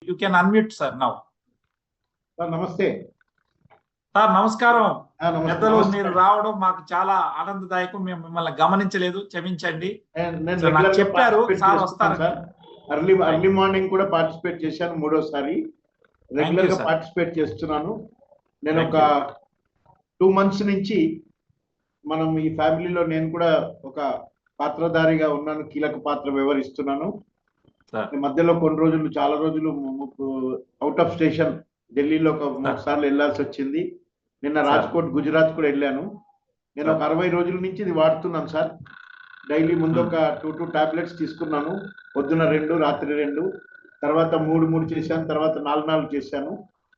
You can unmute, sir, now. Sir నమస్తే. Sir నమస్కారం. పెద్దలు నమస్తే. మీరు రావడం మాకు చాలా ఆనందదాయకం. మేము మిమ్మల్ని గమనించలేదు, క్షమించండి. నాకు చెప్పారు సార్ వస్తారు సార్. అర్లీ మార్నింగ్ కూడా పార్టిసిపేట్ చేశాను, మూడోసారి రెగ్యులర్ గా పార్టిసిపేట్ చేస్తున్నాను. నేను ఒక 2 months నుంచి మనం ఈ ఫ్యామిలీలో నేను కూడా ఒక పాత్రధారిగా ఉన్నాను, కీలక పాత్ర వ్యవహరిస్తున్నాను. మధ్యలో కొన్ని రోజులు, చాలా రోజులు అవుట్ ఆఫ్ స్టేషన్ ఢిల్లీలో ఒక 3 సార్లు వెళ్ళాల్సి వచ్చింది. నిన్న రాజ్కోట్, గుజరాత్ కూడా వెళ్ళాను. నేను ఒక 60 రోజుల నుంచి ఇది వాడుతున్నాను సార్. డైలీ ముందు ఒక 2 టాబ్లెట్స్ తీసుకున్నాను. పొద్దున 2, రాత్రి 2, తర్వాత 3 చేశాను, తర్వాత 4 చేశాను.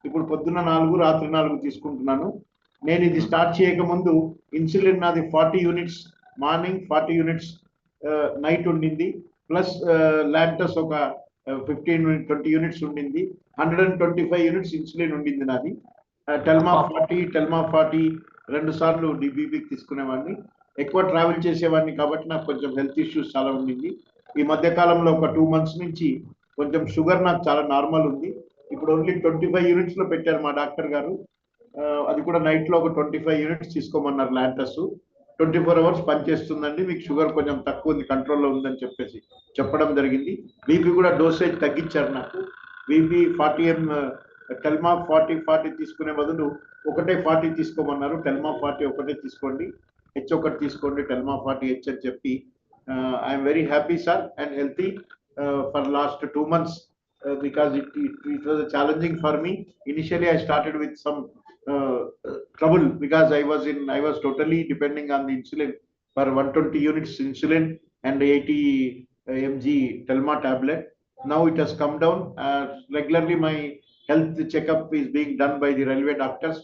ఇప్పుడు పొద్దున్న 4, రాత్రి 4 తీసుకుంటున్నాను. నేను ఇది స్టార్ట్ చేయక ముందు ఇన్సులిన్ నాది 40 యూనిట్స్ మార్నింగ్, 40 యూనిట్స్ నైట్ ఉండింది. ప్లస్ లాంటస్ ఒక 15-20 యూనిట్స్ ఉండింది. 125 యూనిట్స్ ఇన్సులిన్ ఉండింది నాది. టెల్మా 40 2 సార్లు బీపీకి తీసుకునేవాడిని. ఎక్కువ ట్రావెల్ చేసేవాడిని కాబట్టి నాకు కొంచెం హెల్త్ ఇష్యూస్ చాలా ఉండింది. ఈ మధ్య కాలంలో ఒక 2 months నుంచి కొంచెం షుగర్ నాకు చాలా నార్మల్ ఉంది. ఇప్పుడు ఓన్లీ 25 యూనిట్స్ లో పెట్టారు మా డాక్టర్ గారు. అది కూడా నైట్ లో ఒక 25 యూనిట్స్ తీసుకోమన్నారు. లాంటస్ 24 hours పనిచేస్తుందండి, మీకు షుగర్ కొంచెం తక్కువ ఉంది, కంట్రోల్లో ఉందని చెప్పేసి చెప్పడం జరిగింది. బీపీ కూడా డోసేజ్ తగ్గించారు నాకు. బీపీ 40 టెల్మా 40 తీసుకునే బదులు ఒకటే 40 తీసుకోమన్నారు. టెల్మా 40 ఒకటే తీసుకోండి, హెచ్ ఒకటి తీసుకోండి, టెల్మా 40 హెచ్ అని చెప్పి. I'm very happy sir and healthy for last 2 months because it was a challenging for me. Initially I started with some trouble because I was totally depending on the insulin for 120 units insulin and 80 mg Telma tablet. Now it has come down. Regularly my health checkup is being done by the railway doctors,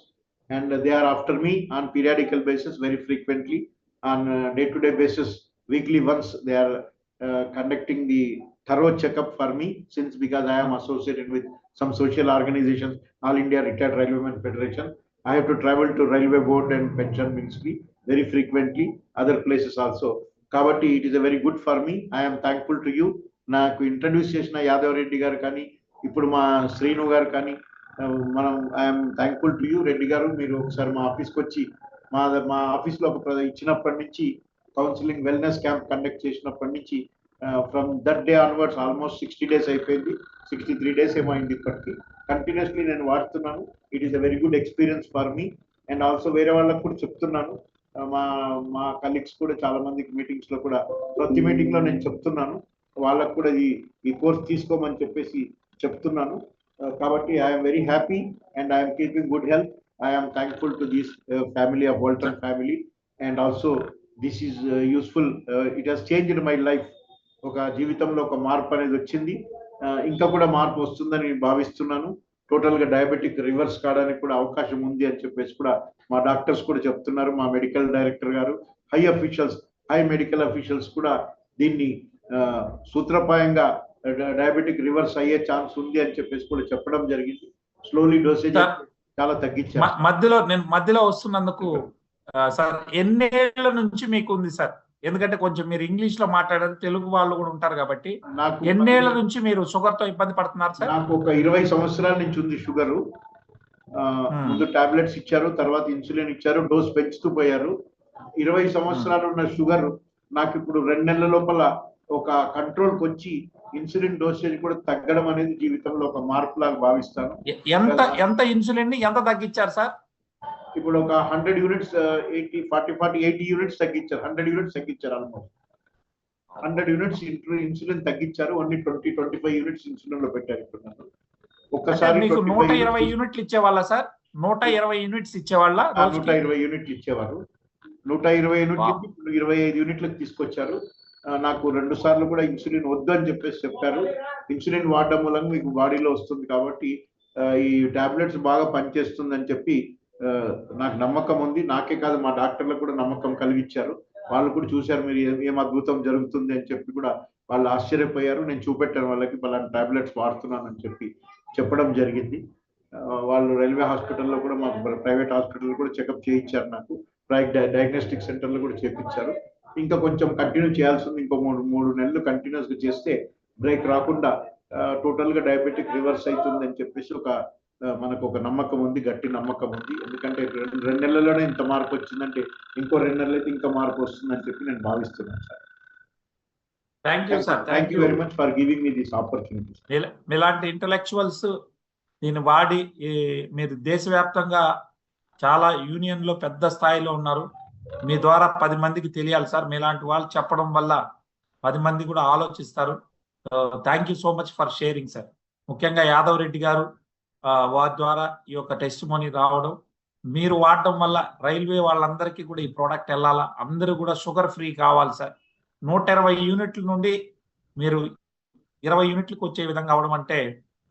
and they are after me on periodical basis, very frequently, on day-to-day basis, weekly once they are conducting the thorough checkup for me, since because I am associated with some social organizations, All India Retired Railwaymen Federation. I have to travel to Railway Board and Pension Ministry very frequently, other places also. Kabatti, it is a very good for me. I am thankful to you. Naaku introduce chesina Yadav Reddy garu kani, ippudu ma Sreenu garu kani, manam I am thankful to you. Reddy garu, meeru okasari ma office ki vachi ma office lo ichinappadi nunchi counseling wellness camp conduct chesinappadi nunchi from that day onwards almost 60 days అయిపోయింది. 63 days ఏమో అయింది ఇప్పటికి. Continuously నేను వాడుతున్నాను. It is a very good experience for me and also వేరే వాళ్ళకు కూడా చెప్తున్నాను. మా కలీగ్స్ కూడా చాలా మందికి మీటింగ్స్ లో కూడా, ప్రతి మీటింగ్ లో నేను చెప్తున్నాను వాళ్ళకు కూడా ఈ కోర్స్ తీసుకోమని చెప్పేసి చెప్తున్నాను. కాబట్టి I'm very happy and I'm keeping good health. I'm thankful to this family of Walton family and also this is useful. It has changed my life. ఒక జీవితంలో ఒక మార్పు అనేది వచ్చింది. ఇంకా కూడా మార్పు వస్తుందని భావిస్తున్నాను. టోటల్ గా డయాబెటిక్ రివర్స్ కావడానికి కూడా అవకాశం ఉంది అని చెప్పేసి కూడా మా డాక్టర్స్ కూడా చెప్తున్నారు. మా మెడికల్ డైరెక్టర్ గారు, హై మెడికల్ అఫీషియల్స్ కూడా దీన్ని సూత్రప్రాయంగా డయాబెటిక్ రివర్స్ అయ్యే ఛాన్స్ ఉంది అని చెప్పేసి కూడా చెప్పడం జరిగింది. స్లోలీ డోసేజ్ చాలా తగ్గించారు. మధ్యలో వస్తున్నందుకు సార్, ఎన్నేళ్ల నుంచి మీకు ఉంది సార్? ఎందుకంటే కొంచెం మీరు ఇంగ్లీష్ లో మాట్లాడారు, తెలుగు వాళ్ళు కూడా ఉంటారు కాబట్టి. ఎన్నేళ్ల నుంచి మీరు షుగర్ తో ఇబ్బంది పడుతున్నారు సార్? నాకు ఒక 20 సంవత్సరాల నుంచి ఉంది షుగరు. ముందు టాబ్లెట్స్ ఇచ్చారు, తర్వాత ఇన్సులిన్ ఇచ్చారు, డోస్ పెంచుతూ పోయారు. 20 సంవత్సరాలు ఉన్న షుగర్ నాకు ఇప్పుడు 2 నెలల లోపల ఒక కంట్రోల్కి వచ్చి ఇన్సులిన్ డోసేజ్ కూడా తగ్గడం అనేది జీవితంలో ఒక మార్పు లాగా భావిస్తాను. ఎంత ఇన్సులిన్ ఎంత తగ్గించారు సార్? ఇప్పుడు ఒక 100 యూనిట్స్ 80 యూనిట్స్ తగ్గించారు. 100 యూనిట్స్ తగ్గించారు. ఆల్మోస్ట్ 100 యూనిట్స్ ఇన్సులిన్ తగ్గించారు. ఓన్లీ 20-25 యూనిట్స్ ఇన్సులిన్ లో పెట్టారు. ఇప్పుడు నాకు ఒక్కసారి 120 యూనిట్లు ఇచ్చేవాళ్ళ సార్? 120 యూనిట్స్ ఇచ్చేవాళ్ళ? 120 యూనిట్లు ఇచ్చేవారు. 120 యూనిట్లు 25 యూనిట్లకు తీసుకొచ్చారు. నాకు 2 సార్లు కూడా ఇన్సులిన్ వద్దు అని చెప్పేసి చెప్పారు. ఇన్సులిన్ వాడడం మూలంగా మీకు బాడీలో వస్తుంది కాబట్టి ఈ టాబ్లెట్స్ బాగా పనిచేస్తుంది అని చెప్పి నాకు నమ్మకం ఉంది. నాకే కాదు, మా డాక్టర్లకు కూడా నమ్మకం కలిగించారు. వాళ్ళు కూడా చూశారు, మీరు ఏం అద్భుతం జరుగుతుంది అని చెప్పి కూడా వాళ్ళు ఆశ్చర్యపోయారు. నేను చూపెట్టాను వాళ్ళకి, పలానా టాబ్లెట్స్ వాడుతున్నానని చెప్పి చెప్పడం జరిగింది. వాళ్ళు రైల్వే హాస్పిటల్లో కూడా, మా ప్రైవేట్ హాస్పిటల్ కూడా చెకప్ చేయించారు. నాకు డయాగ్నోస్టిక్ సెంటర్లో కూడా చేయించారు. ఇంకా కొంచెం కంటిన్యూ చేయాల్సి ఉంది. ఇంకో 3 నెలలు కంటిన్యూస్ గా చేస్తే బ్రేక్ రాకుండా టోటల్ గా డయాబెటిక్ రివర్స్ అవుతుంది అని చెప్పేసి మనకు ఒక నమ్మకం ఉంది, గట్టి నమ్మకం ఉంది. ఎందుకంటే రెండు నెలల్లోనే ఇంత మార్పు వచ్చిందంటే ఇంకో 2 నెలలు అయితే ఇంకా మార్పు వస్తుందని చెప్పి నేను భావిస్తున్నాను sir. Thank you sir. Thank you very much for giving me this opportunity. మీలాంటి ఇంటలెక్చువల్స్ దీన్ని వాడి మీరు దేశవ్యాప్తంగా చాలా యూనియన్ లో పెద్ద స్థాయిలో ఉన్నారు. మీ ద్వారా 10 మందికి తెలియాలి సార్. మీలాంటి వాళ్ళు చెప్పడం వల్ల 10 మంది కూడా ఆలోచిస్తారు. Thank you so much for sharing sir. ముఖ్యంగా యాదవ్ రెడ్డి గారు వారి ద్వారా ఈ యొక్క టెస్టిమోనీ రావడం, మీరు వాడడం వల్ల రైల్వే వాళ్ళందరికీ కూడా ఈ ప్రోడక్ట్ వెళ్ళాలా, అందరూ కూడా షుగర్ ఫ్రీ కావాలి సార్. 120 యూనిట్ల నుండి మీరు 20 యూనిట్లకు వచ్చే విధంగా అవడం అంటే,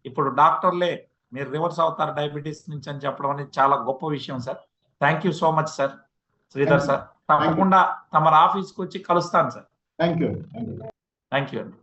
ఇప్పుడు డాక్టర్లే మీరు రివర్స్ అవుతారు డయాబెటీస్ నుంచి అని చెప్పడం అనేది చాలా గొప్ప విషయం sir. Thank you so much sir. Sridhar sir, తప్పకుండా తమ ఆఫీస్కి వచ్చి కలుస్తాను sir. Thank you. Thank you అండి.